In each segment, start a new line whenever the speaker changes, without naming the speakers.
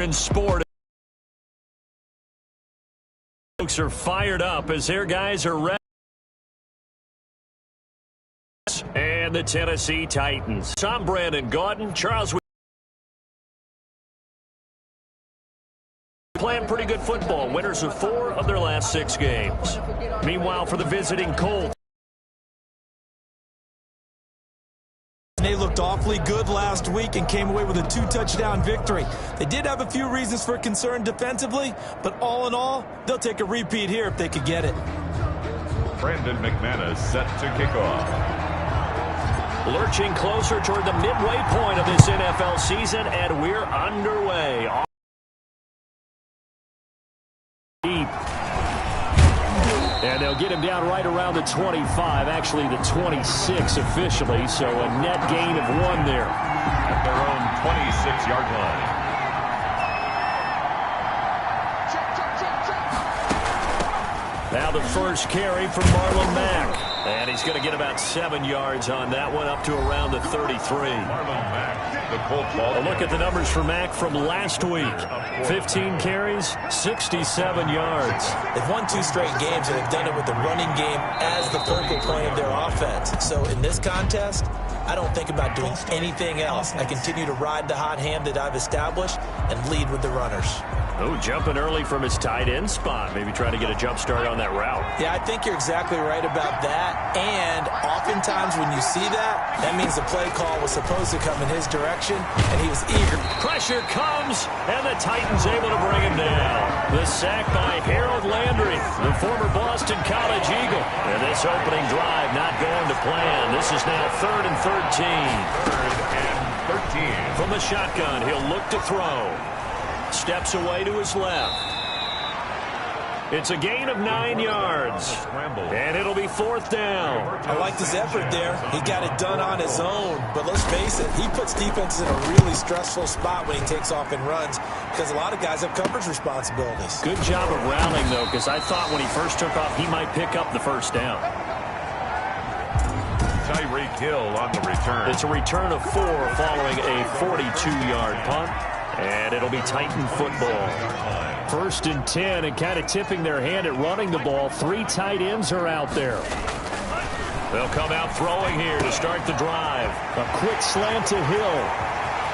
in sport. Folks are fired up as their guys are ready. And the Tennessee Titans. I'm Brandon Gaudin. Charles, playing pretty good football. Winners of 4 of their last 6 games. Meanwhile, for the visiting Colts,
they looked awfully good last week and came away with a 2-touchdown victory. They did have a few reasons for concern defensively, but all in all, they'll take a repeat here if they could get it.
Brandon McManus set to kick off.
Lurching closer toward the midway point of this NFL season, and we're underway. Deep. And they'll get him down right around the 25, actually the 26 officially, so a net gain of 1 there.
At their own 26-yard line.
Now the first carry from Marlon Mack. And he's going to get about 7 yards on that one, up to around the 33.
Marlon Mack, the Colts ball.
A look at the numbers for Mack from last week. 15 carries, 67 yards.
They've won 2 straight games, and they've done it with the running game as the focal point of their offense. So in this contest, I don't think about doing anything else. I continue to ride the hot hand that I've established and lead with the runners.
Oh, jumping early from his tight end spot. Maybe trying to get a jump start on that route.
Yeah, I think you're exactly right about that. And oftentimes when you see that, that means the play call was supposed to come in his direction, and he was eager.
Pressure comes, and the Titans able to bring him down. The sack by Harold Landry, the former Boston College Eagle. And this opening drive not going to plan. This is now 3rd and 13.
3rd and 13.
From the shotgun, he'll look to throw. Steps away to his left. It's a gain of 9 yards. And it'll be 4th down.
I liked his effort there. He got it done on his own. But let's face it, he puts defenses in a really stressful spot when he takes off and runs, because a lot of guys have coverage responsibilities.
Good job of rallying, though, because I thought when he first took off, he might pick up the first down.
Tyreek Hill on the return.
It's a return of 4 following a 42-yard punt. And it'll be Titan football. 1st and 10, and kind of tipping their hand at running the ball. 3 tight ends are out there. They'll come out throwing here to start the drive. A quick slant to Hill.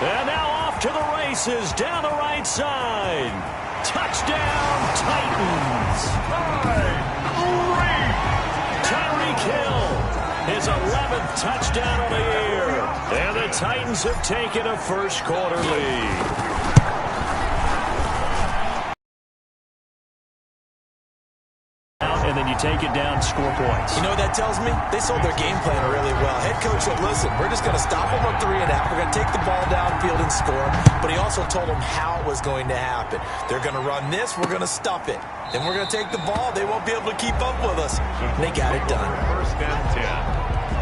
And now off to the races down the right side. Touchdown, Titans. Tyreek Hill, his 11th touchdown on the year. And the Titans have taken a first-quarter lead. And then you take it down, score points.
You know what that tells me? They sold their game plan really well. Head coach said, listen, we're just going to stop them on 3.5. We're going to take the ball downfield and score. But he also told them how it was going to happen. They're going to run this. We're going to stuff it. Then we're going to take the ball. They won't be able to keep up with us. And they got it done.
1st and 10.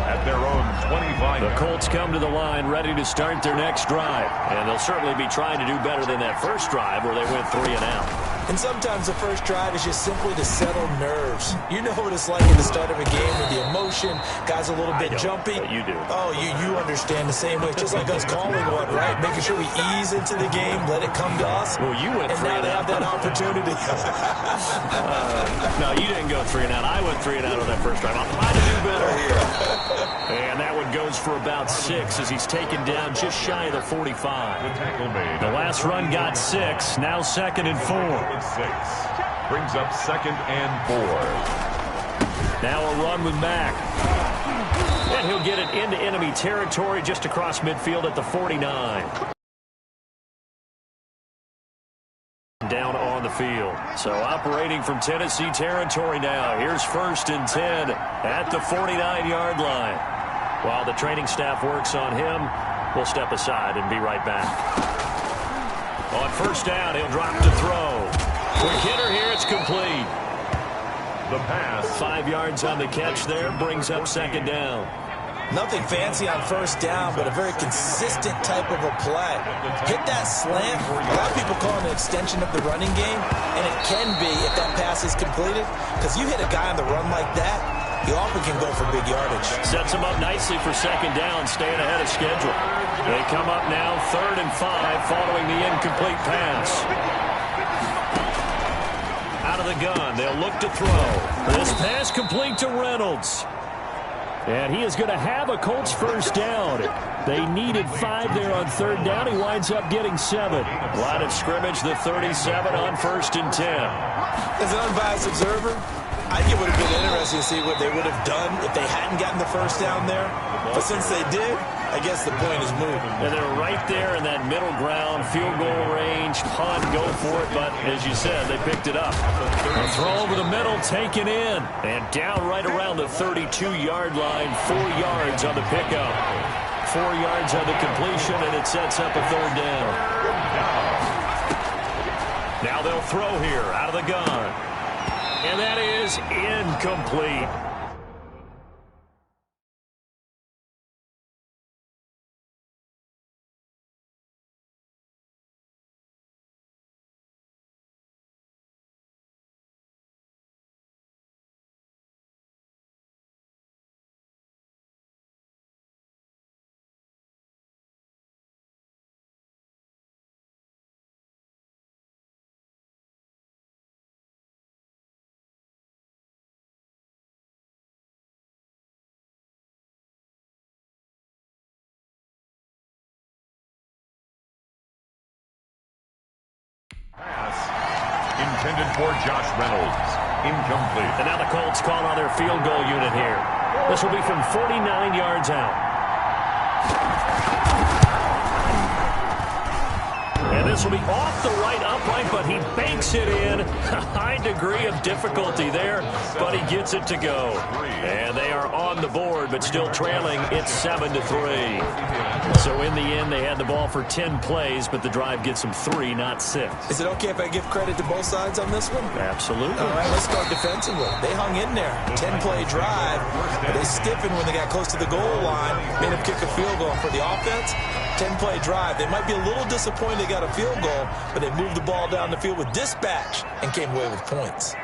At their own 25.
The Colts come to the line ready to start their next drive. And they'll certainly be trying to do better than that first drive where they went 3 and out.
And sometimes the first drive is just simply to settle nerves. You know what it's like at the start of a game with the emotion. Guys a little bit jumpy.
You do.
Oh, you understand the same way. It's just like us calling one, right? Making sure we ease into the game, let it come to us.
Well, you went 3 and out.
And now they have that opportunity.
No, you didn't go 3 and out. I went 3 and out on that first drive. I'll try to do better here. And that one goes for about 6 as he's taken down just shy of the 45. The last run got 6. Now 2nd and 4.
6. Brings up 2nd and 4.
Now a run with Mack. And he'll get it into enemy territory just across midfield at the 49. Down on the field. So operating from Tennessee territory now. Here's 1st and 10 at the 49-yard line. While the training staff works on him, we'll step aside and be right back. On 1st down, he'll drop to throw. Quick hitter here, it's complete.
The pass.
5 yards on the catch there, brings up 2nd down.
Nothing fancy on 1st down, but a very consistent type of a play. Hit that slant. A lot of people call it an extension of the running game, and it can be if that pass is completed, because you hit a guy on the run like that, he often can go for big yardage.
Sets him up nicely for second down, staying ahead of schedule. They come up now 3rd and 5 following the incomplete pass. Out of the gun, they'll look to throw. This pass complete to Reynolds. And he is going to have a Colts first down. They needed 5 there on 3rd down. He winds up getting 7. Line of scrimmage, the 37 on 1st and 10.
As an unbiased observer, I think it would have been interesting to see what they would have done if they hadn't gotten the first down there. But since they did, I guess the point is moved.
And they're right there in that middle ground, field goal range, punt, go for it. But as you said, they picked it up. A throw over the middle, taken in. And down right around the 32-yard line, 4 yards on the pickup. 4 yards on the completion, and it sets up a 3rd down. Now they'll throw here out of the gun. And that is incomplete.
Pass intended for Josh Reynolds. Incomplete.
And now the Colts call on their field goal unit here. This will be from 49 yards out. And this will be off the right upright, but he banks it in. A high degree of difficulty there, but he gets it to go. And they are on the board, but still trailing. It's 7-3. So in the end, they had the ball for 10 plays, but the drive gets them 3, not 6.
Is it okay if I give credit to both sides on this one?
Absolutely.
All right, let's start defensively. They hung in there. 10-play drive, but they stiffened when they got close to the goal line, made them kick a field goal. For the offense, 10-play drive. They might be a little disappointed they got a field goal, but they moved the ball down the field with dispatch and came away with points.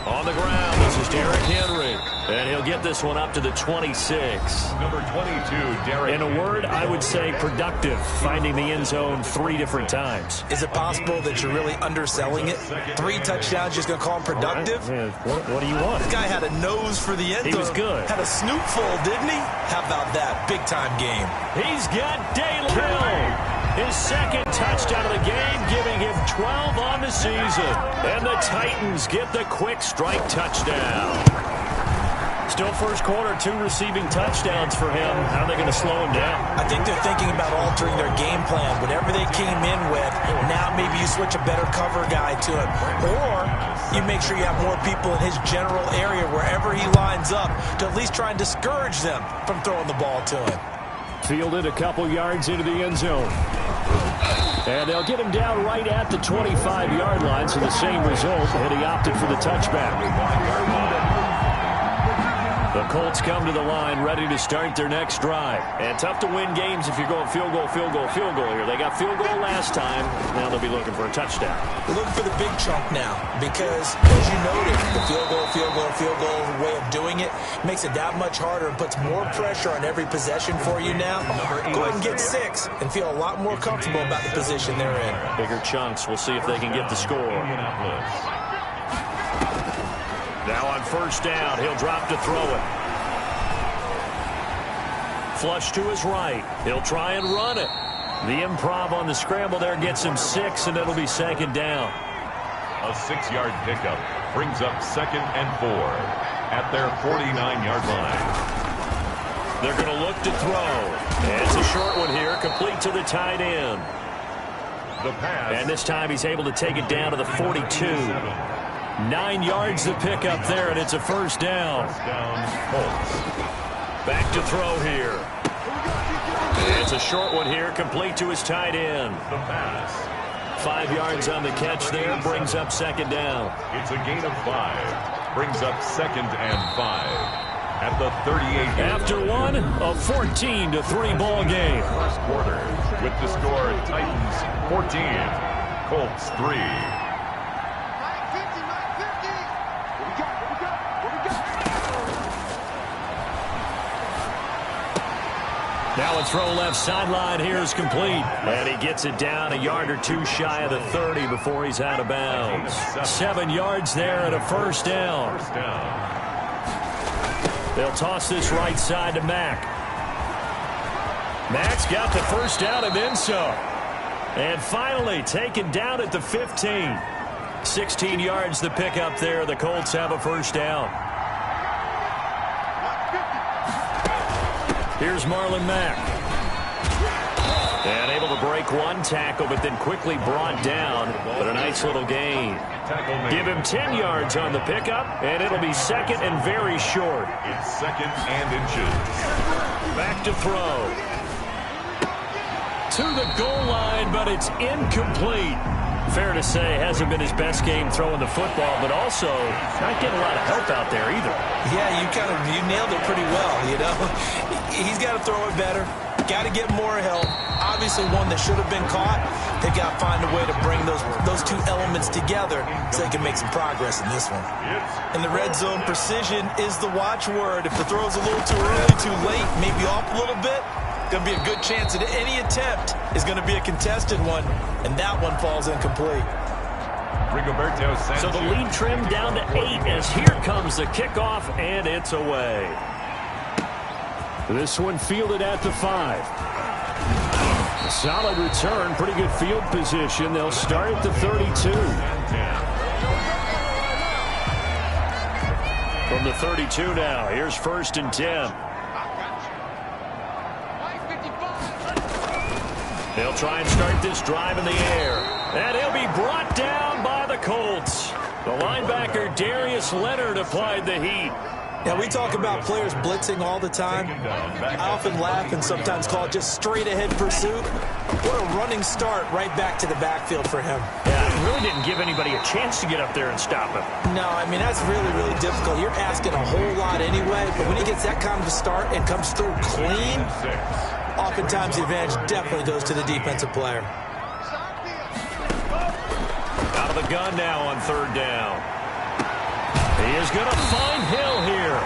On the ground, this is Derrick Henry. And he'll get this one up to the 26.
Number 22, Derrick.
In a word, I would say productive, finding the end zone 3 different times.
Is it possible that you're really underselling it? 3 touchdowns, just going to call him productive?
Right. What do you want?
This guy had a nose for the end zone.
He was good.
Had a snoot full, didn't he? How about that? Big-time game.
He's got Dale Hill. His second touchdown of the game, giving him 12 on the season. And the Titans get the quick strike touchdown. Still first quarter, 2 receiving touchdowns for him. How are they going to slow him down?
I think they're thinking about altering their game plan. Whatever they came in with, now maybe you switch a better cover guy to him. Or you make sure you have more people in his general area, wherever he lines up, to at least try and discourage them from throwing the ball to him.
Fielded a couple yards into the end zone. And they'll get him down right at the 25-yard line, so the same result, and he opted for the touchback. The Colts come to the line ready to start their next drive. And tough to win games if you're going field goal, field goal, field goal here. They got field goal last time. Now they'll be looking for a touchdown.
They're looking for the big chunk now because, as you noted, the field goal, field goal, field goal way of doing it makes it that much harder and puts more pressure on every possession for you now. Go ahead and get 6 and feel a lot more comfortable about the position they're in.
Bigger chunks. We'll see if they can get the score. Now on first down, he'll drop to throw it. Flush to his right. He'll try and run it. The improv on the scramble there gets him 6, and it'll be second down.
A 6-yard pickup brings up 2nd and 4 at their 49-yard line.
They're going to look to throw. And it's a short one here, complete to the tight end.
The pass.
And this time he's able to take it down to the 42. 9 yards to pick up there, and it's a first down. Back to throw here. It's a short one here, complete to his tight end.
The pass.
5 yards on the catch there, brings up second down.
It's a gain of 5. Brings up 2nd and 5 at the 38.
After one, a 14-3 ball game.
First quarter with the score Titans 14, Colts 3.
We got
throw left sideline here is complete. And he gets it down a yard or two shy of the 30 before he's out of bounds. 7 yards there and a first down. They'll toss this right side to Mack. Mack's got the first down and then some. And finally taken down at the 15. 16 yards the pickup there. The Colts have a first down. Here's Marlon Mack. And able to break one tackle, but then quickly brought down. But a nice little gain. Give him 10 yards on the pickup, and it'll be second and very short.
It's second and inches.
Back to throw. To the goal line, but it's incomplete. Fair to say, hasn't been his best game throwing the football, but also not getting a lot of help out there either.
Yeah, you nailed it pretty well, you know. He's got to throw it better. Got to get more help. Obviously one that should have been caught. They've got to find a way to bring those two elements together so they can make some progress in this one. In the red zone, precision is the watchword. If the throw's a little too early, too late, maybe off a little bit, going to be a good chance that any attempt is going to be a contested one, and that one falls incomplete.
So the lead trimmed down to 8 as here comes the kickoff, and it's away. This one fielded at the 5. Solid return, pretty good field position. They'll start at the 32. From the 32 now, here's first and 10. They'll try and start this drive in the air. And he'll be brought down by the Colts. The linebacker, Darius Leonard, applied the heat.
Now, we talk about players blitzing all the time. I often laugh and sometimes call it just straight-ahead pursuit. What a running start right back to the backfield for him.
Yeah, it really didn't give anybody a chance to get up there and stop him.
No, I mean, that's really, really difficult. You're asking a whole lot anyway, but when he gets that kind of a start and comes through clean, oftentimes the advantage definitely goes to the defensive player.
Out of the gun now on third down. He is going to find Hill here.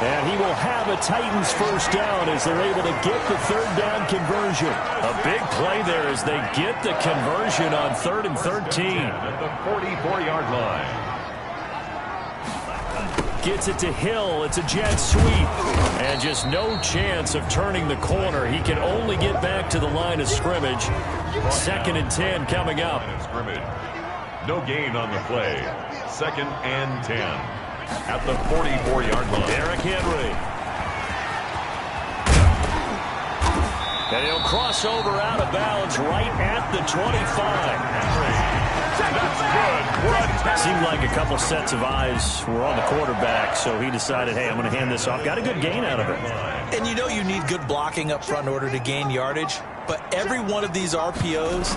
And he will have a Titans first down as they're able to get the third down conversion. A big play there as they get the conversion on 3rd and 13.
At the 44-yard line.
Gets it to Hill. It's a jet sweep. And just no chance of turning the corner. He can only get back to the line of scrimmage. 2nd and 10 coming up.
No gain on the play. 2nd and 10. At the 44-yard line.
Derrick Henry. And he'll cross over out of bounds right at the 25.
That's good.
Seemed like a couple sets of eyes were on the quarterback, so he decided, hey, I'm going to hand this off. Got a good gain out of it.
And you know you need good blocking up front in order to gain yardage, but every one of these RPOs,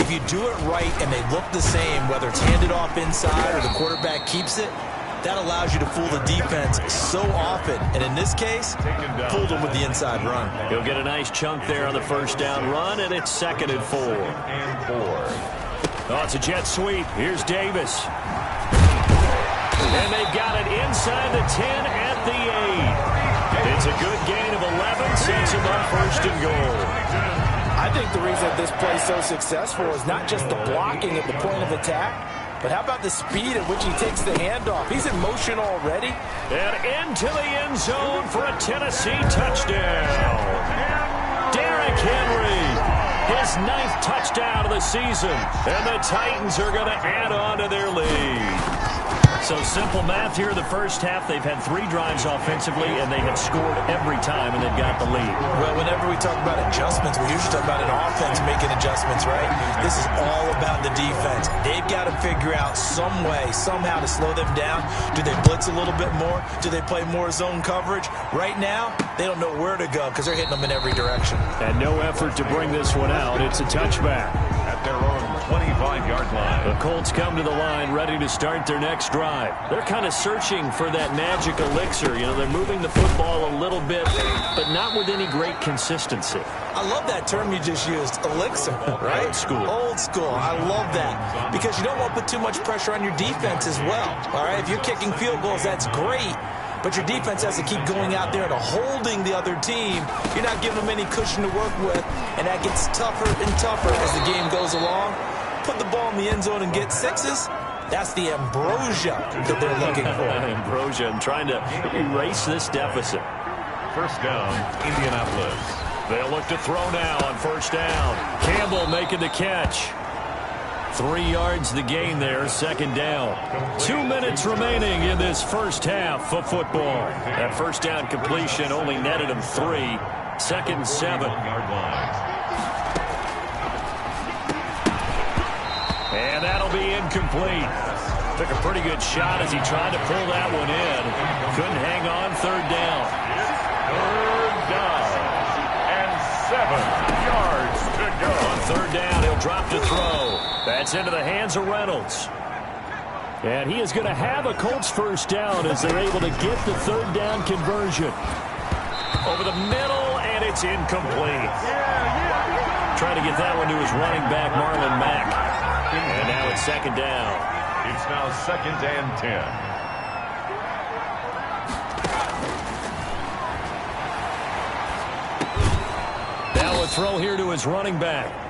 if you do it right and they look the same, whether it's handed off inside or the quarterback keeps it, that allows you to fool the defense so often. And in this case, fooled them with the inside run.
He'll get a nice chunk there on the first down run, and it's 2nd and 4. Oh, it's a jet sweep. Here's Davis. And they've got it inside the 10 at the 8. It's a good gain of 11, sets him up first and goal.
I think the reason this play is so successful is not just the blocking at the point of attack, but how about the speed at which he takes the handoff? He's in motion already.
And into the end zone for a Tennessee touchdown. Derrick Henry. His 9th touchdown of the season. And the Titans are going to add on to their lead. So simple math here. The first half, they've had 3 drives offensively, and they have scored every time, and they've got the lead.
Well, whenever we talk about adjustments, we usually talk about an offense making adjustments, right? This is all about the defense. They've got to figure out some way, somehow to slow them down. Do they blitz a little bit more? Do they play more zone coverage? Right now, they don't know where to go because they're hitting them in every direction.
And no effort to bring this one out. It's a touchback.
At their own 25-yard line.
The Colts come to the line ready to start their next drive. They're kind of searching for that magic elixir. You know, they're moving the football a little bit, but not with any great consistency.
I love that term you just used, elixir, right?
Old school.
Old school. I love that because you don't want to put too much pressure on your defense as well, all right? If you're kicking field goals, that's great. but your defense has to keep going out there and holding the other team. You're not giving them any cushion to work with, and that gets tougher and tougher as the game goes along. Put the ball in the end zone and get sixes. That's the ambrosia that they're looking for.
Ambrosia and trying to erase this deficit.
First down, Indianapolis.
They'll look to throw now on first down. Campbell making the catch. 3 yards the gain there, second down. 2 minutes remaining in this first half of football. That first down completion only netted him 3. Second and 7. And that'll be incomplete. Took a pretty good shot as he tried to pull that one in. Couldn't hang on, third down.
Third down. And 7 yards to go.
On third down, he'll drop to throw. That's into the hands of Reynolds. And he is going to have a Colts first down as they're able to get the third down conversion. Over the middle, and it's incomplete. Trying to get that one to his running back, Marlon Mack. And now it's second down.
It's now second and 10.
Now a throw here to his running back.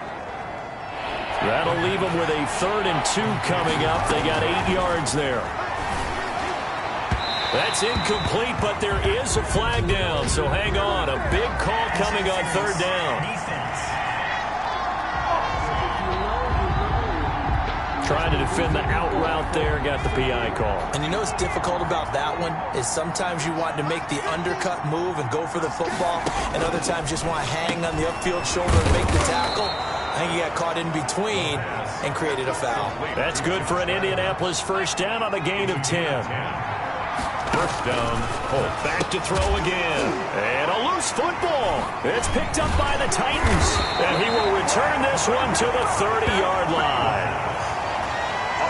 That'll leave him with a 3rd and 2 coming up. They got 8 yards there. That's incomplete, but there is a flag down, so hang on. A big call coming on third down. Trying to defend the out route there, got the PI call.
And you know what's difficult about that one is sometimes you want to make the undercut move and go for the football, and other times just want to hang on the upfield shoulder and make the tackle. I think he got caught in between and created a foul.
That's good for an Indianapolis first down on a gain of 10.
First down, Colts.
Back to throw again. And a loose football. It's picked up by the Titans. And he will return this one to the 30-yard line.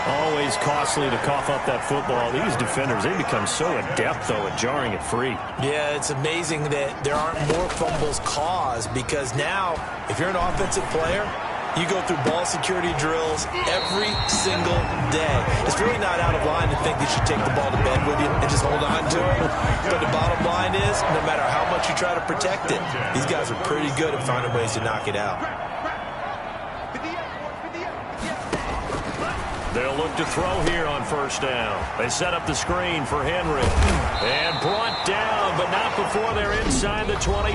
Always costly to cough up that football. These defenders, they become so adept, though, at jarring it free.
Yeah, it's amazing that there aren't more fumbles caused because now, if you're an offensive player, you go through ball security drills every single day. It's really not out of line to think that you take the ball to bed with you and just hold on to it. But the bottom line is, no matter how much you try to protect it, these guys are pretty good at finding ways to knock it out.
They'll look to throw here on first down. They set up the screen for Henry. And brought down, but not before they're inside the 25.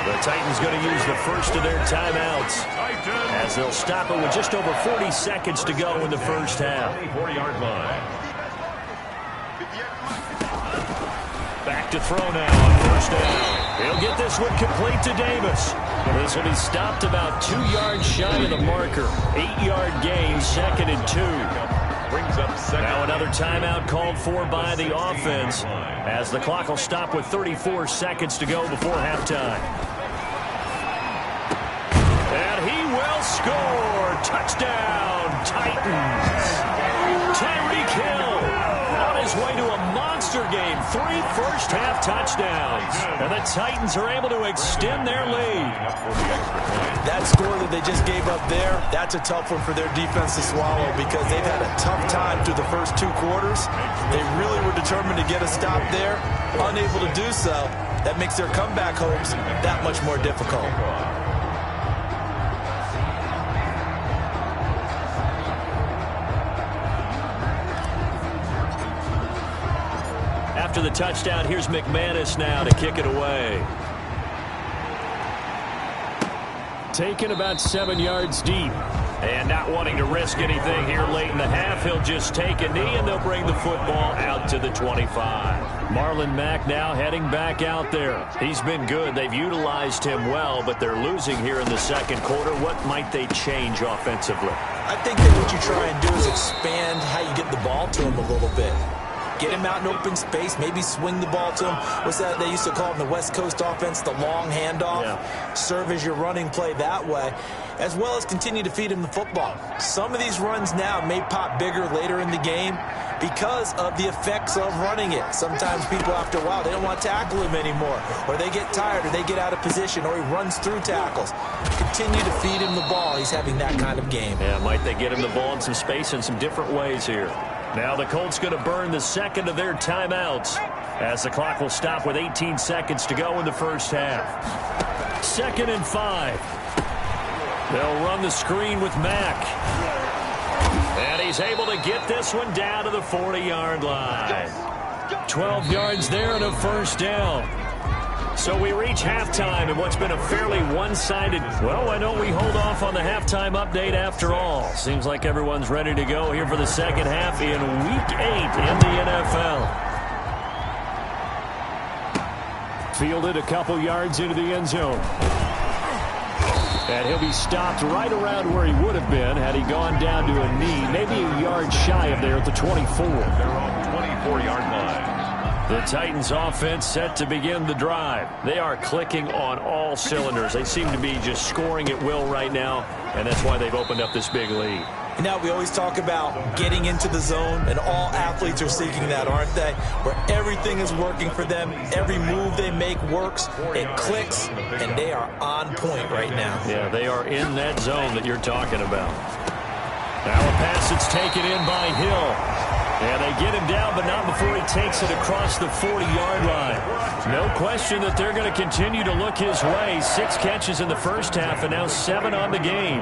The Titans going to use the first of their timeouts as they'll stop it with just over 40 seconds to go in the first half.
24-yard line.
Back to throw now on first down. He'll get this one complete to Davis. This will be stopped about 2 yards shy of the marker. 8-yard gain, second and 2.
Brings up second.
Now another timeout called for by the offense as the clock will stop with 34 seconds to go before halftime. And he will score. Touchdown, Titans. Tyreek Hill on his way to a monster game. 3 first-half touchdowns. And the Titans are able to extend their lead.
That score that they just gave up there, that's a tough one for their defense to swallow because they've had a tough time through the first 2 quarters. They really were determined to get a stop there. Unable to do so, that makes their comeback hopes that much more difficult.
After the touchdown, here's McManus now to kick it away. Taken about 7 yards deep. And not wanting to risk anything here late in the half, he'll just take a knee and they'll bring the football out to the 25. Marlon Mack now heading back out there. He's been good. They've utilized him well, but they're losing here in the second quarter. What might they change offensively?
I think that what you try and do is expand how you get the ball to him a little bit. Get him out in open space, maybe swing the ball to him. What's that they used to call it in the West Coast offense, the long handoff? Yeah. Serve as your running play that way, as well as continue to feed him the football. Some of these runs now may pop bigger later in the game because of the effects of running it. Sometimes people, after a while, they don't want to tackle him anymore, or they get tired, or they get out of position, or he runs through tackles. Continue to feed him the ball. He's having that kind of game.
Yeah, might they get him the ball in some space in some different ways here? Now the Colts going to burn the second of their timeouts as the clock will stop with 18 seconds to go in the first half. 2nd and 5. They'll run the screen with Mack. And he's able to get this one down to the 40-yard line. 12 yards there and a first down. So we reach halftime in what's been a fairly one-sided. Well, why don't we hold off on the halftime update after all? Seems like everyone's ready to go here for the second half in Week 8 in the NFL. Fielded a couple yards into the end zone. And he'll be stopped right around where he would have been had he gone down to a knee, maybe a yard shy of there at the 24.
They're on 24-yard line.
The Titans offense set to begin the drive. They are clicking on all cylinders. They seem to be just scoring at will right now, and that's why they've opened up this big lead.
And now we always talk about getting into the zone, and all athletes are seeking that, aren't they? Where everything is working for them, every move they make works, it clicks, and they are on point right now.
Yeah, they are in that zone that you're talking about. Now a pass that's taken in by Hill. And they get him down, but not before he takes it across the 40-yard line. No question that they're going to continue to look his way. 6 catches in the first half, and now 7 on the game.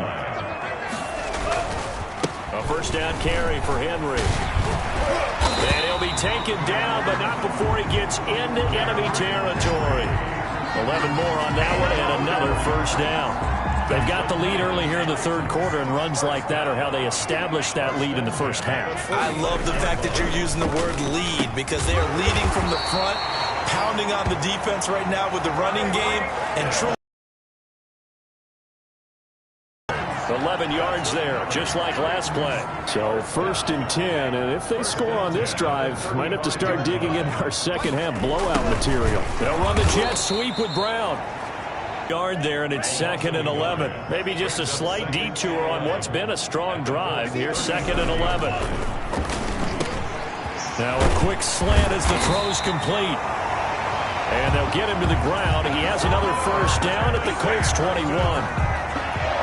A first down carry for Henry. And he'll be taken down, but not before he gets into enemy territory. 11 more on that one, and another first down. They've got the lead early here in the third quarter, and runs like that are how they establish that lead in the first half.
I love the fact that you're using the word lead, because they are leading from the front, pounding on the defense right now with the running game, and truly
11 yards there, just like last play. So 1st and 10, and if they score on this drive, might have to start digging in our second half blowout material. They'll run the jet sweep with Brown. Yard there, and it's 2nd and 11. Maybe just a slight detour on what's been a strong drive. Here's 2nd and 11. Now a quick slant as the throw's complete. And they'll get him to the ground. He has another first down at the Colts 21.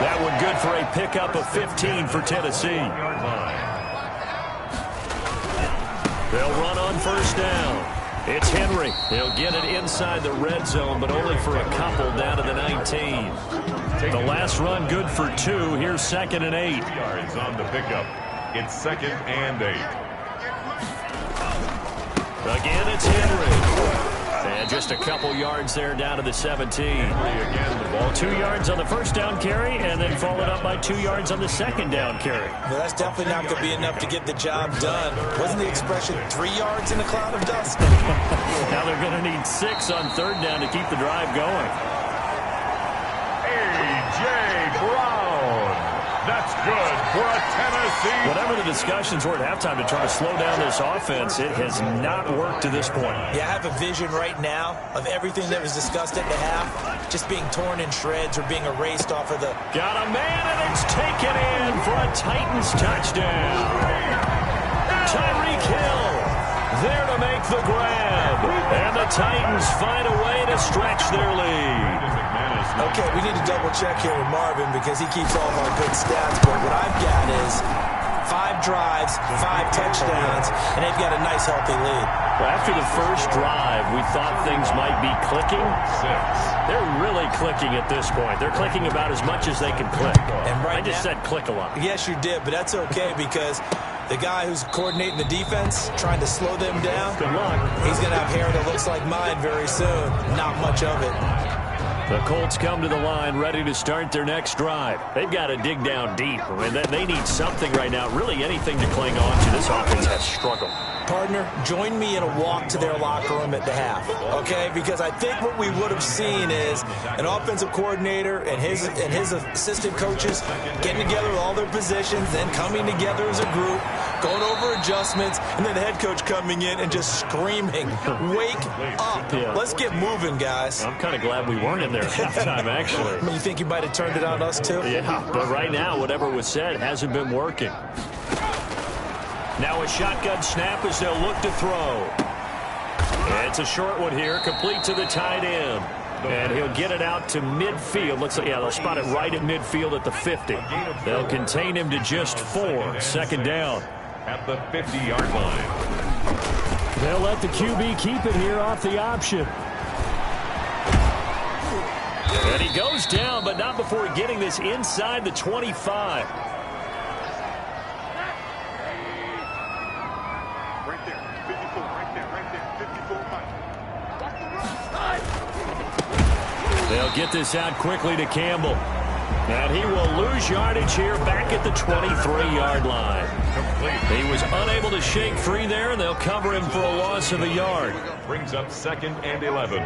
That one good for a pickup of 15 for Tennessee. They'll run on first down. It's Henry. He'll get it inside the red zone, but only for a couple down to the 19. The last run good for 2. Here's 2nd and 8.
Yards on the pickup. It's 2nd and 8.
Again, it's Henry. And just a couple yards there down to the 17.
Again, the ball
2 yards on the first down carry, and then followed up by 2 yards on the second down carry.
well, that's definitely not going to be enough to get the job done. Wasn't the expression 3 yards in a cloud of dust?
Now they're going to need 6 on third down to keep the drive going.
A.J. Brown. That's good for a Tennessee.
Whatever the discussions were at halftime to try to slow down this offense, it has not worked to this point.
Yeah, I have a vision right now of everything that was discussed at the half just being torn in shreds or being erased off of the...
Got a man, and it's taken in for a Titans touchdown. Tyreek Hill there to make the grab. And the Titans find a way to stretch their lead.
Okay, we need to double check here with Marvin because he keeps all of our good stats, but what I've got is 5 drives, 5 touchdowns, and they've got a nice healthy lead.
Well, after the first drive, we thought things might be clicking. They're really clicking at this point. They're clicking about as much as they can click.
And right
I just said click a lot.
Yes, you did, but that's okay because the guy who's coordinating the defense, trying to slow them down,
Good luck.
he's going to have hair that looks like mine very soon. Not much of it.
The Colts come to the line ready to start their next drive. They've got to dig down deep. I mean, they need something right now, really anything to cling on to. This offense has struggled.
Partner, join me in a walk to their locker room at the half, okay? Because I think what we would have seen is an offensive coordinator and his assistant coaches getting together with all their positions, then coming together as a group, going over adjustments, and then the head coach coming in and just screaming, wake up.
Yeah.
Let's get moving, guys.
I'm kind of glad we weren't in there at halftime, actually.
You think you might have turned it on us, too?
Yeah, but right now, whatever was said hasn't been working. Now a shotgun snap as they'll look to throw. It's a short one here, complete to the tight end. And he'll get it out to midfield. Looks like, yeah, they'll spot it right at midfield at the 50. They'll contain him to just 4. Second down.
at the 50-yard line.
They'll let the QB keep it here off the option. And he goes down, but not before getting this inside the 25. They'll get this out quickly to Campbell. And he will lose yardage here back at the 23-yard line. He was unable to shake free there, and they'll cover him for a loss of a yard.
Brings up 2nd and 11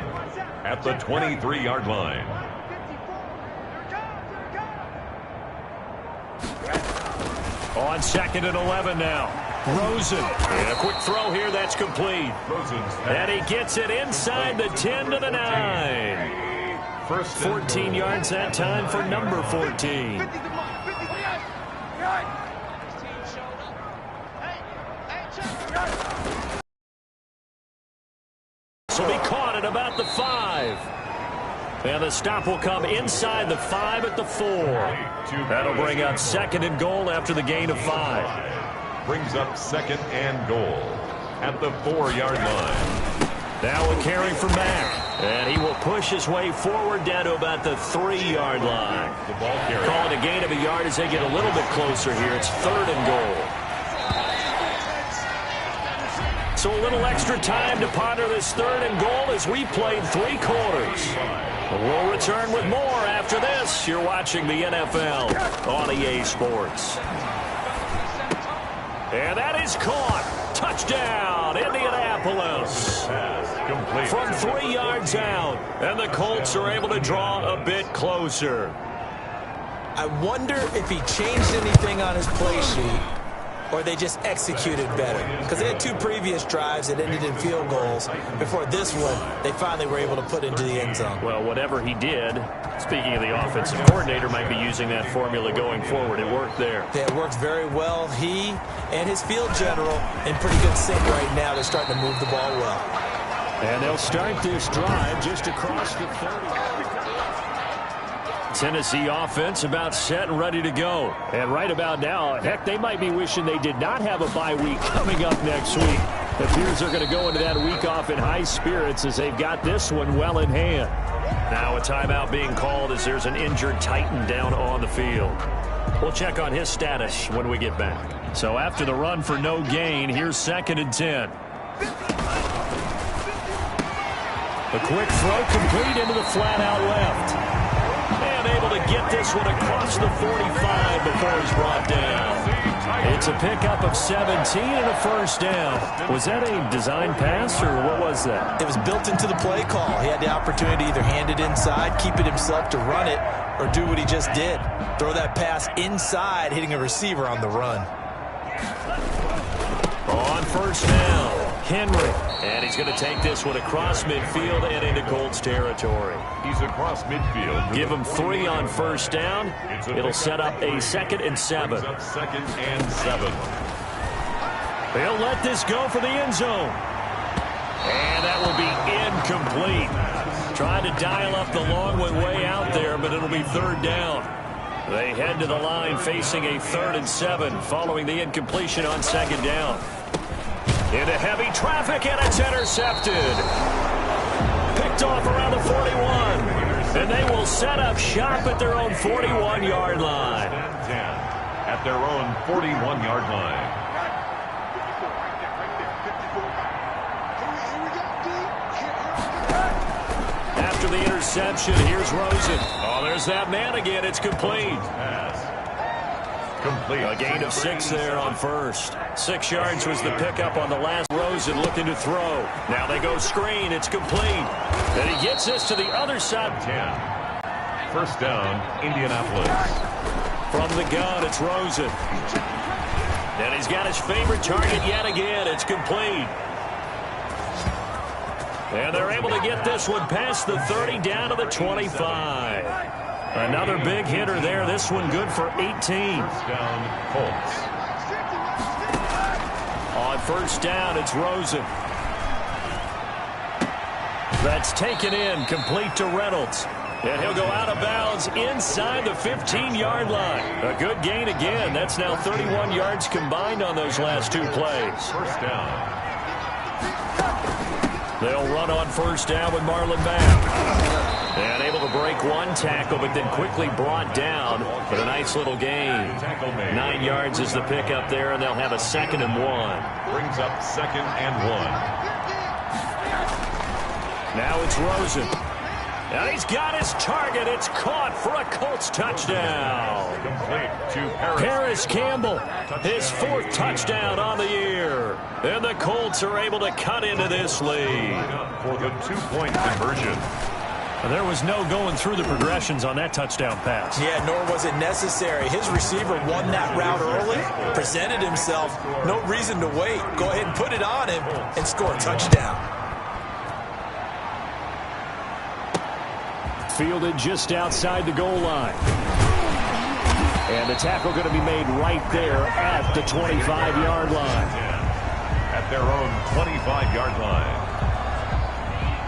at the 23-yard line.
On 2nd and 11 now. Rosen. And a quick throw here. That's complete. And he gets it inside the 10 to the 9. First 14 yards that time for number 14. So he caught at about the 5. And the stop will come inside the 5 at the 4. That'll bring up 2nd and goal after the gain of 5.
Brings up 2nd and goal at the 4-yard line.
Now a carry for Mack. And he will push his way forward down to about the 3-yard line. Calling a gain of a yard as they get a little bit closer here. It's 3rd and goal. So a little extra time to ponder this 3rd and goal as we played 3 quarters. We'll return with more after this. You're watching the NFL on EA Sports. And that is caught. Touchdown, Indianapolis. From 3 yards out. And the Colts are able to draw a bit closer.
I wonder if he changed anything on his play sheet or they just executed better. Because they had 2 previous drives that ended in field goals. Before this one, they finally were able to put into the end zone.
Well, whatever he did, speaking of the offensive coordinator, might be using that formula going forward. It worked there.
Yeah, it worked very well. He and his field general in pretty good sync right now. They're starting to move the ball well.
And they'll start this drive just across the 30. Tennessee offense about set and ready to go. And right about now, heck, they might be wishing they did not have a bye week coming up next week. It appears they're going to go into that week off in high spirits as they've got this one well in hand. Now a timeout being called as there's an injured Titan down on the field. We'll check on his status when we get back. So after the run for no gain, here's 2nd and 10. A quick throw complete into the flat out left. And able to get this one across the 45 before he's brought down. It's a pickup of 17 and a first down. Was that a design pass or what was that?
It was built into the play call. He had the opportunity to either hand it inside, keep it himself to run it, or do what he just did. Throw that pass inside, hitting a receiver on the run.
On first down, Henry. And he's going to take this one across midfield and into Colts territory.
He's across midfield.
Give him 3 on first down. It'll set up a 2nd and 7.
2nd and 7.
They'll let this go for the end zone. And that will be incomplete. Trying to dial up the long one way out there, but it'll be 3rd down. They head to the line facing a 3rd and 7 following the incompletion on 2nd down. Into heavy traffic, and it's intercepted. Picked off around the 41. And they will set up shop at their own 41-yard line.
At their own 41-yard line.
After the interception, here's Rosen. Oh, there's that man again. It's complete.
Complete.
A gain of 6 there on first. 6 yards was the pickup on the last. Rosen looking to throw. Now they go screen. It's complete. And he gets this to the other side.
10. First down, Indianapolis.
From the gun, it's Rosen. And he's got his favorite target yet again. It's complete. And they're able to get this one past the 30 down to the 25. Another big hitter there. This one good for 18.
First down, Colts.
On first down, it's Rosen. That's taken in, complete to Reynolds. And he'll go out of bounds inside the 15-yard line. A good gain again. That's now 31 yards combined on those last two plays.
First down.
They'll run on first down with Marlon back. And able to break one tackle, but then quickly brought down. But a nice little gain. 9 yards is the pickup there, and they'll have a 2nd and 1.
Brings up 2nd and 1.
Now it's Rosen. And he's got his target. It's caught for a Colts touchdown.
Complete to
Paris Campbell, his 4th touchdown on the year. And the Colts are able to cut into this lead.
For the 2-point conversion.
There was no going through the progressions on that touchdown pass.
Yeah, nor was it necessary. His receiver won that route early, presented himself. No reason to wait. Go ahead and put it on him and score a touchdown.
Fielded just outside the goal line. And the tackle going to be made right there at the 25-yard line.
At their own 25-yard line.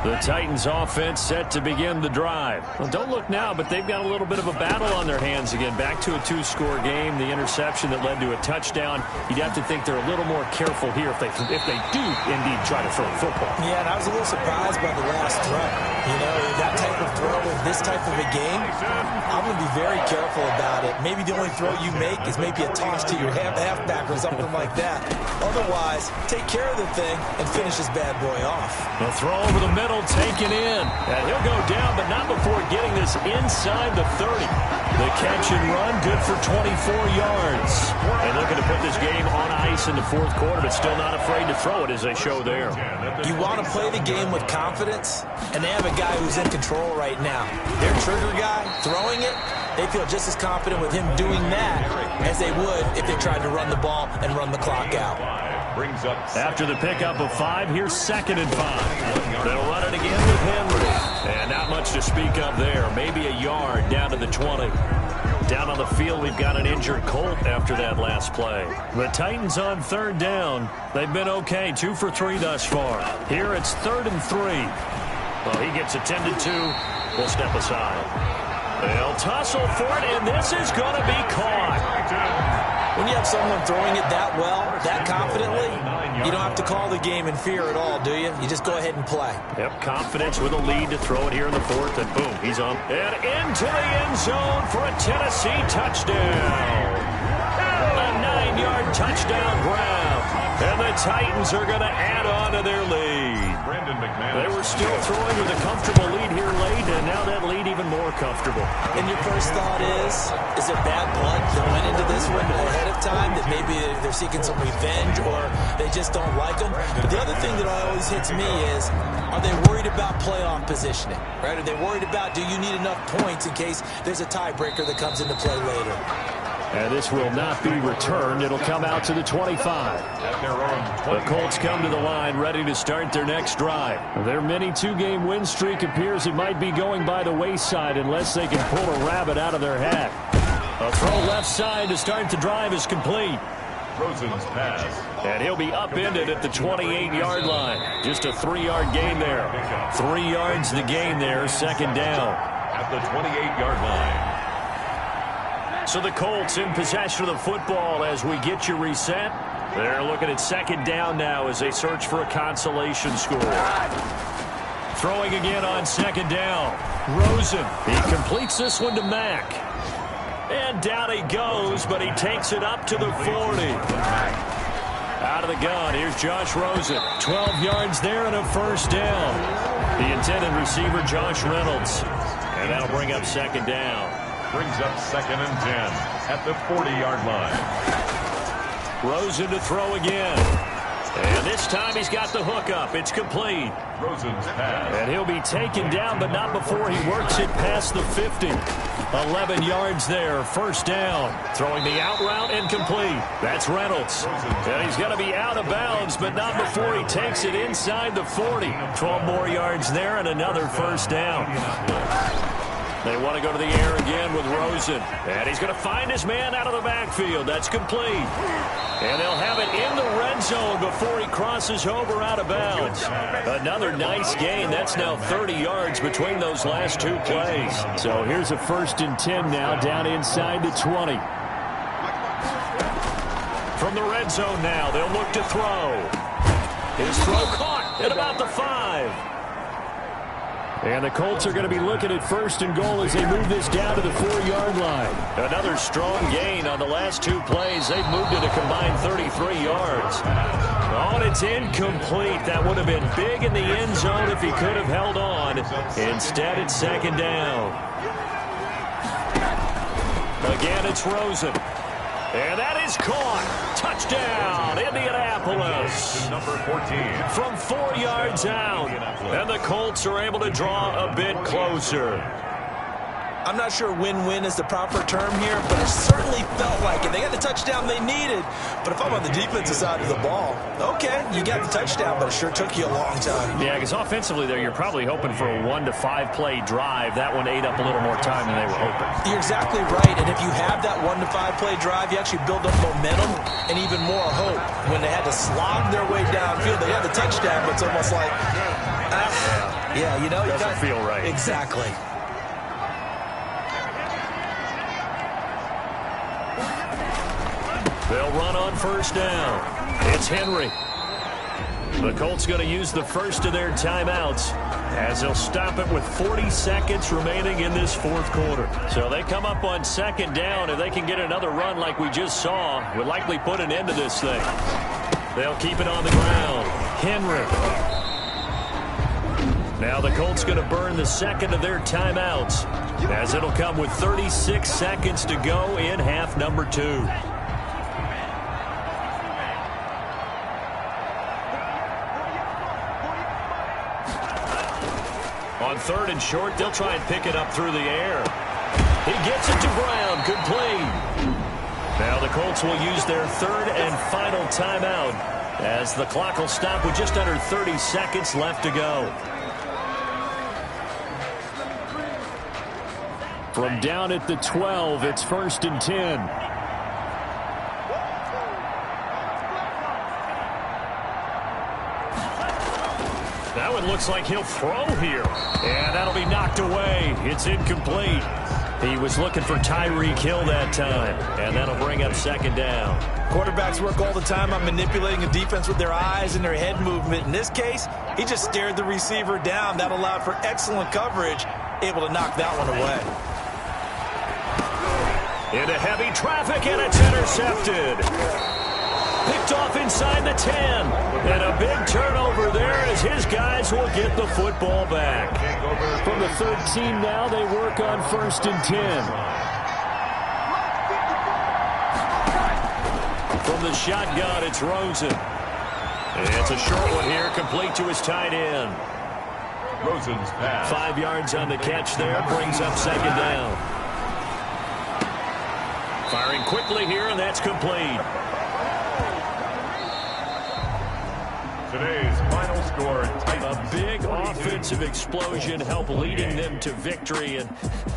The Titans offense set to begin the drive. Well, don't look now, but they've got a little bit of a battle on their hands again. Back to a 2-score game. The interception that led to a touchdown. You'd have to think they're a little more careful here if they do indeed try to throw the football.
Yeah, and I was a little surprised by the last throw. You know, that type of throw in this type of a game, I'm going to be very careful about it. Maybe the only throw you make is maybe a toss to your halfback or something like that. Otherwise, take care of the thing and finish this bad boy off.
The throw over the middle. Taken in. And he'll go down, but not before getting this inside the 30. The catch and run, good for 24 yards. And looking to put this game on ice in the 4th quarter, but still not afraid to throw it as they show there.
You want to play the game with confidence, and they have a guy who's in control right now. Their trigger guy, throwing it, they feel just as confident with him doing that as they would if they tried to run the ball and run the clock out.
Brings up
after the pickup of 5, here's 2nd and 5. They'll run it again with Henry. And not much to speak of there. Maybe a yard down to the 20. Down on the field, we've got an injured Colt after that last play. The Titans on 3rd down. They've been okay, 2 for 3 thus far. Here it's 3rd and 3. Well, he gets attended to. We'll step aside. They'll tussle for it, and this is going to be caught.
When you have someone throwing it that well, that confidently, you don't have to call the game in fear at all, do you? You just go ahead and play.
Yep, confidence with a lead to throw it here in the 4th, and boom, he's on. And into the end zone for a Tennessee touchdown. A 9-yard touchdown grab. And the Titans are going to add on to their lead. They were still throwing with a comfortable lead here late, and now that lead even more comfortable.
And your first thought is it bad blood that went into this one ahead of time, that maybe they're seeking some revenge or they just don't like them? But the other thing that always hits me is, are they worried about playoff positioning? Right? Are they worried about, do you need enough points in case there's a tiebreaker that comes into play later?
And this will not be returned. It'll come out to the 25.
At their own 25.
The Colts come to the line ready to start their next drive. Their mini 2-game win streak appears it might be going by the wayside unless they can pull a rabbit out of their hat. A throw left side to start the drive is complete.
Rosen's pass.
And he'll be upended at the 28-yard line. Just a 3-yard gain there. 3 yards the gain there, 2nd down.
At the 28-yard line.
So the Colts in possession of the football as we get you reset. They're looking at 2nd down now as they search for a consolation score. Throwing again on 2nd down. Rosen. He completes this one to Mack. And down he goes, but he takes it up to the 40. Out of the gun, here's Josh Rosen. 12 yards there and a 1st down. The intended receiver, Josh Reynolds. And that'll bring up 2nd down.
Brings up 2nd and 10 at the 40-yard line.
Rosen to throw again. And this time he's got the hook up. It's complete.
Rosen's pass.
And he'll be taken down, but not before he works it past the 50. 11 yards there, 1st down. Throwing the out route and complete. That's Reynolds. And he's going to be out of bounds, but not before he takes it inside the 40. 12 more yards there and another 1st down. They want to go to the air again with Rosen. And he's going to find his man out of the backfield. That's complete. And they'll have it in the red zone before he crosses over out of bounds. Another nice gain. That's now 30 yards between those last two plays. So here's a 1st and 10 now down inside the 20. From the red zone now, they'll look to throw. His throw caught at about the 5. And the Colts are going to be looking at 1st and goal as they move this down to the 4-yard line. Another strong gain on the last two plays. They've moved it a combined 33 yards. Oh, and it's incomplete. That would have been big in the end zone if he could have held on. Instead, it's 2nd down. Again, it's Rosen. And that is caught. Touchdown, Indianapolis.
Number 14.
From 4 yards out. And the Colts are able to draw a bit closer.
I'm not sure win-win is the proper term here, but it certainly felt like it. They got the touchdown they needed. But if I'm on the defensive side of the ball, okay, you got the touchdown, but it sure took you a long time.
Yeah, because offensively there, you're probably hoping for a 1 to 5 play drive. That one ate up a little more time than they were hoping.
You're exactly right, and if you have that 1 to 5 play drive, you actually build up momentum and even more hope. When they had to slog their way downfield, they had the touchdown, but it's almost like, yeah, you know.
Doesn't feel right.
Exactly.
They'll run on 1st down. It's Henry. The Colts going to use the first of their timeouts as they'll stop it with 40 seconds remaining in this 4th quarter. So they come up on 2nd down. If they can get another run like we just saw, would likely put an end to this thing. They'll keep it on the ground. Henry. Now the Colts going to burn the 2nd of their timeouts as it'll come with 36 seconds to go in half number 2. On 3rd and short, they'll try and pick it up through the air. He gets it to Brown, complete. Now the Colts will use their 3rd and final timeout as the clock will stop with just under 30 seconds left to go. From down at the 12, it's 1st and 10. That one looks like he'll throw here. And that'll be knocked away. It's incomplete. He was looking for Tyreek Hill that time. And that'll bring up 2nd down.
Quarterbacks work all the time on manipulating a defense with their eyes and their head movement. In this case, he just stared the receiver down. That allowed for excellent coverage, able to knock that one away.
Into heavy traffic, and it's intercepted. Picked off inside the 10. And a big turnover there as his guys will get the football back. From the 13 now, they work on 1st and 10. From the shotgun, it's Rosen. And it's a short one here, complete to his tight end.
Rosen's pass.
5 yards on the catch there, brings up 2nd down. Firing quickly here, and that's complete.
Today's final score,
A big offensive explosion helped leading them to victory. And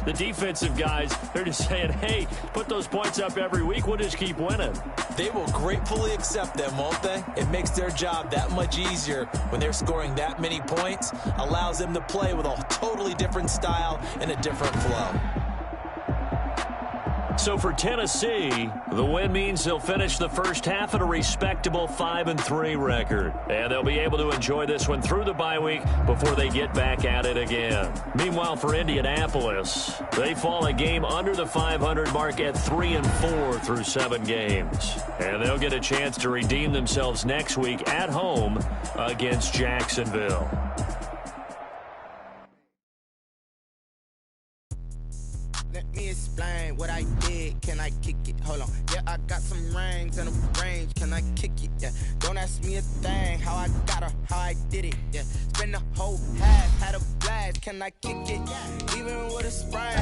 the defensive guys, they're just saying, hey, put those points up every week. We'll just keep winning.
They will gratefully accept them, won't they? It makes their job that much easier when they're scoring that many points. Allows them to play with a totally different style and a different flow.
So for Tennessee, the win means they'll finish the first half at a respectable 5-3 record. And they'll be able to enjoy this one through the bye week before they get back at it again. Meanwhile, for Indianapolis, they fall a game under the 500 mark at 3-4 through 7 games. And they'll get a chance to redeem themselves next week at home against Jacksonville.
Let me explain what I did. Can I kick it? Hold on. Yeah, I got some rings and a range. Can I kick it? Yeah. Don't ask me a thing. How I got her, how I did it. Yeah. Spend the whole half, had a blast. Can I kick it? Even with a sprain.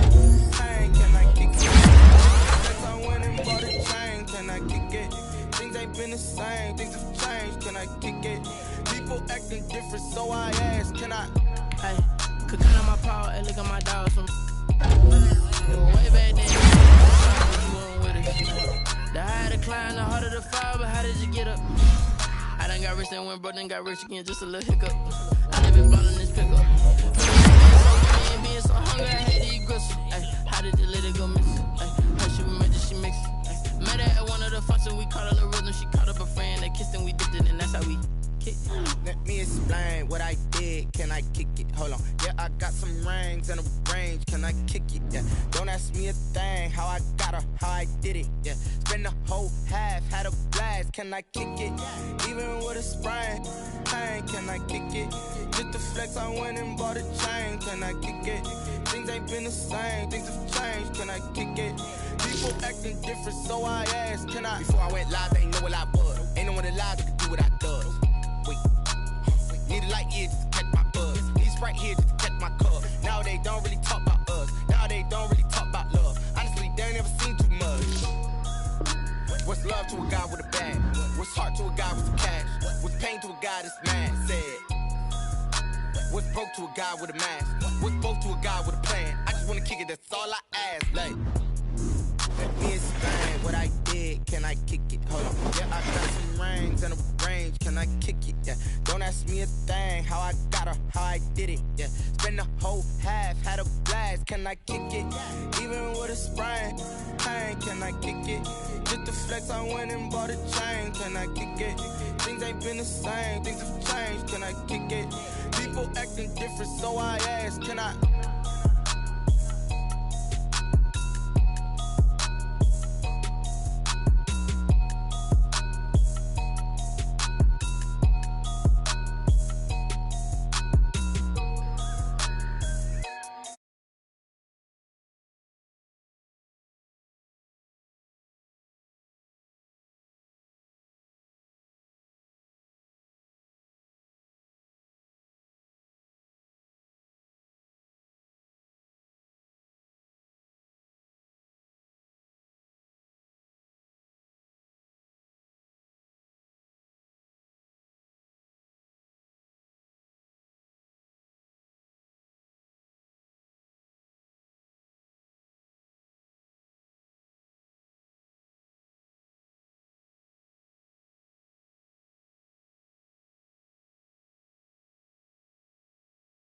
Hey, can I kick it? Since I went and bought a chain. Can I kick it? Things ain't been the same. Things have changed. Can I kick it? People acting different, so I ask. Can I?
Hey, could count on my power and look at my dogs from. said when brother got rich again, just a little hiccup. I live in ballin' this pickup. Being so hungry, I had to eat gristle. How did the lady go missing? Her she remember she mixed it. Met her at one of the functions, we caught her the rhythm. She caught up a friend, they kissed and we dipped it, and that's how we kicked it.
Let me explain what I did. Can I kick it? Hold on. Yeah, I got some rings and a range. Can I kick it? Yeah. Don't ask me a thing. How I got her, how I did it. Yeah. Spend the whole half, had a blast. Can I kick it? Even with a sprain. Pain, can I kick it? Just the flex, I went and bought a chain. Can I kick it? Things ain't been the same. Things have changed. Can I kick it? People acting different, so I asked, can I? Before I went live, they ain't know what I was. Ain't no one alive that could do what I does. Wait. Need a light here just to catch my buzz. Need Sprite here just to catch my cup. Now they don't really talk about us. Now they don't really talk about love. Honestly, they ain't never seen too much. What's love to a guy with a bag? What's heart to a guy with some cash? What's pain to a guy that's mad? Said. What's broke to a guy with a mask? What's both to a guy with a plan? I just wanna kick it, that's all I ask. Like, let me explain what I did. Can I kick it? Hold on. Yeah, I got some rings and a range. Can I kick it? Yeah. Don't ask me a thing. How I got her, how I did it. Yeah. Spend the whole half, had a blast. Can I kick it? Even with a sprain. Pain, can I kick it? Just the flex, I went and bought a chain. Can I kick it? Things ain't been the same. Things have changed. Can I kick it? People acting different, so I asked, can I?